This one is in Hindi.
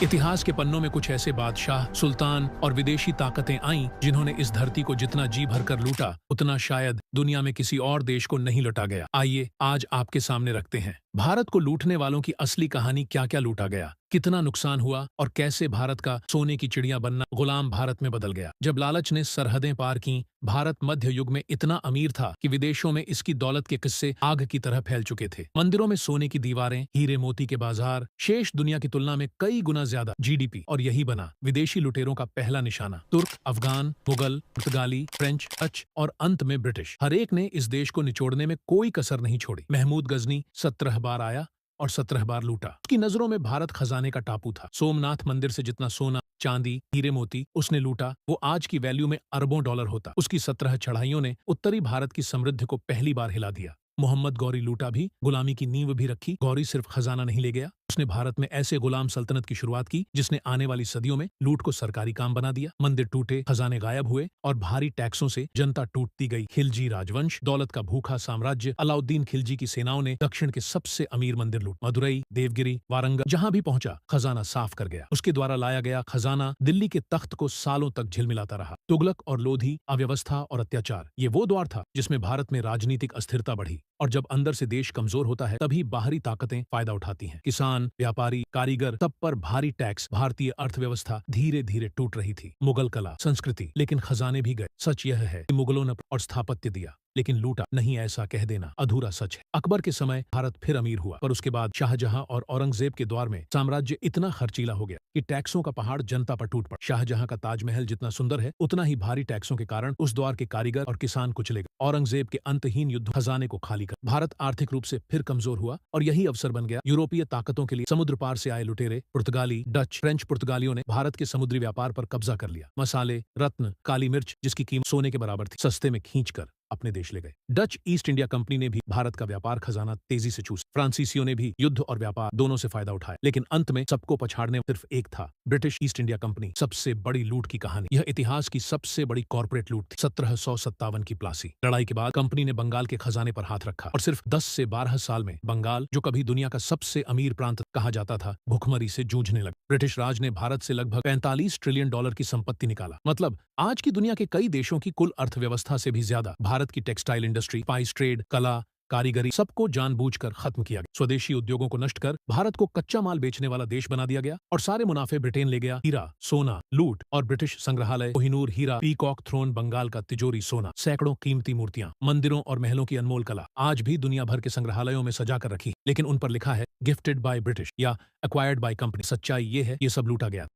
इतिहास के पन्नों में कुछ ऐसे बादशाह, सुल्तान और विदेशी ताकतें आईं जिन्होंने इस धरती को जितना जी भरकर लूटा उतना शायद दुनिया में किसी और देश को नहीं लुटा गया। आइए आज आपके सामने रखते हैं भारत को लूटने वालों की असली कहानी। क्या क्या लूटा गया, कितना नुकसान हुआ और कैसे भारत का सोने की चिड़िया बनना गुलाम भारत में बदल गया। जब लालच ने सरहदें पार की, भारत मध्य युग में इतना अमीर था कि विदेशों में इसकी दौलत के किस्से आग की तरह फैल चुके थे। मंदिरों में सोने की दीवारें, हीरे मोती के बाजार, शेष दुनिया की तुलना में कई गुना ज्यादा जीडीपी। और यही बना विदेशी लुटेरों का पहला निशाना। तुर्क, अफगान, मुगल, पुर्तगाली, फ्रेंच, डच और अंत में ब्रिटिश, हर एक ने इस देश को निचोड़ने में कोई कसर नहीं छोड़ी। महमूद गजनी 17 बार आया और 17 बार लूटा। उसकी नजरों में भारत खजाने का टापू था। सोमनाथ मंदिर से जितना सोना, चांदी, हीरे मोती उसने लूटा, वो आज की वैल्यू में अरबों डॉलर होता। उसकी 17 चढ़ाइयों ने उत्तरी भारत की समृद्धि को पहली बार हिला दिया। मोहम्मद गौरी लूटा भी, गुलामी की नींव भी रखी। गौरी सिर्फ खजाना नहीं ले गया, उसने भारत में ऐसे गुलाम सल्तनत की शुरुआत की जिसने आने वाली सदियों में लूट को सरकारी काम बना दिया। मंदिर टूटे, खजाने गायब हुए और भारी टैक्सों से जनता टूटती गई। खिलजी राजवंश, दौलत का भूखा साम्राज्य। अलाउद्दीन खिलजी की सेनाओं ने दक्षिण के सबसे अमीर मंदिर लूट। मदुरई, देवगिरी, वारंगल, जहां भी पहुंचा खजाना साफ कर गया। उसके द्वारा लाया गया खजाना दिल्ली के तख्त को सालों तक झिलमिलाता रहा। तुगलक और लोधी, अव्यवस्था और अत्याचार, ये वो द्वार था जिसमें भारत में राजनीतिक अस्थिरता बढ़ी। और जब अंदर से देश कमजोर होता है तभी बाहरी ताकतें फायदा उठाती हैं। किसान, व्यापारी, कारीगर, सब पर भारी टैक्स। भारतीय अर्थव्यवस्था धीरे धीरे टूट रही थी। मुगल कला, संस्कृति, लेकिन खजाने भी गए। सच यह है कि मुगलों ने और स्थापत्य दिया लेकिन लूटा नहीं, ऐसा कह देना अधूरा सच है। अकबर के समय भारत फिर अमीर हुआ, पर उसके बाद शाहजहां और औरंगजेब के दौर में साम्राज्य इतना खर्चीला हो गया कि टैक्सों का पहाड़ जनता पर टूट पड़ा। शाहजहां का ताजमहल जितना सुंदर है, उतना ही भारी टैक्सों के कारण उस दौर के कारीगर और किसान कुचले गए। औरंगजेब के अंतहीन युद्ध खजाने को खाली कर भारत आर्थिक रूप से फिर कमजोर हुआ और यही अवसर बन गया यूरोपीय ताकतों के लिए। समुद्र पार से आए लुटेरे, पुर्तगाली, डच, फ्रेंच पुर्तगालियों ने भारत के समुद्री व्यापार पर कब्जा कर लिया। मसाले, रत्न, काली मिर्च जिसकी कीमत सोने के बराबर थी, सस्ते में खींचकर अपने देश ले गए। डच ईस्ट इंडिया कंपनी ने भी भारत का व्यापार खजाना तेजी से चूसा। फ्रांसीसियों ने भी युद्ध और व्यापार दोनों से फायदा उठाया, लेकिन अंत में सबको पछाड़ने सिर्फ एक था, ब्रिटिश ईस्ट इंडिया कंपनी। सबसे बड़ी लूट की कहानी, यह इतिहास की सबसे बड़ी कॉर्पोरेट लूट थी। 1757 की प्लासी लड़ाई के बाद कंपनी ने बंगाल के खजाने पर हाथ रखा और सिर्फ 10 से 12 साल में बंगाल, जो कभी दुनिया का सबसे अमीर प्रांत कहा जाता था, भुखमरी से जूझने लगा। ब्रिटिश राज ने भारत से लगभग 45 ट्रिलियन डॉलर की संपत्ति निकाला। मतलब आज की दुनिया के कई देशों की कुल अर्थव्यवस्था से भी ज्यादा। भारत की टेक्सटाइल इंडस्ट्री, स्पाइस ट्रेड, कला, कारीगरी, सबको जानबूझकर खत्म किया गया। स्वदेशी उद्योगों को नष्ट कर भारत को कच्चा माल बेचने वाला देश बना दिया गया और सारे मुनाफे ब्रिटेन ले गया। हीरा, सोना, लूट और ब्रिटिश संग्रहालय, कोहिनूर हीरा, पीकॉक थ्रोन, बंगाल का तिजोरी सोना, सैकड़ों कीमती मूर्तियां, मंदिरों और महलों की अनमोल कला आज भी दुनिया भर के संग्रहालयों में सजा कर रखी, लेकिन उन पर लिखा है गिफ्टेड बाय ब्रिटिश या एक्वायर्ड बाय कंपनी। सच्चाई ये है, ये सब लूटा गया।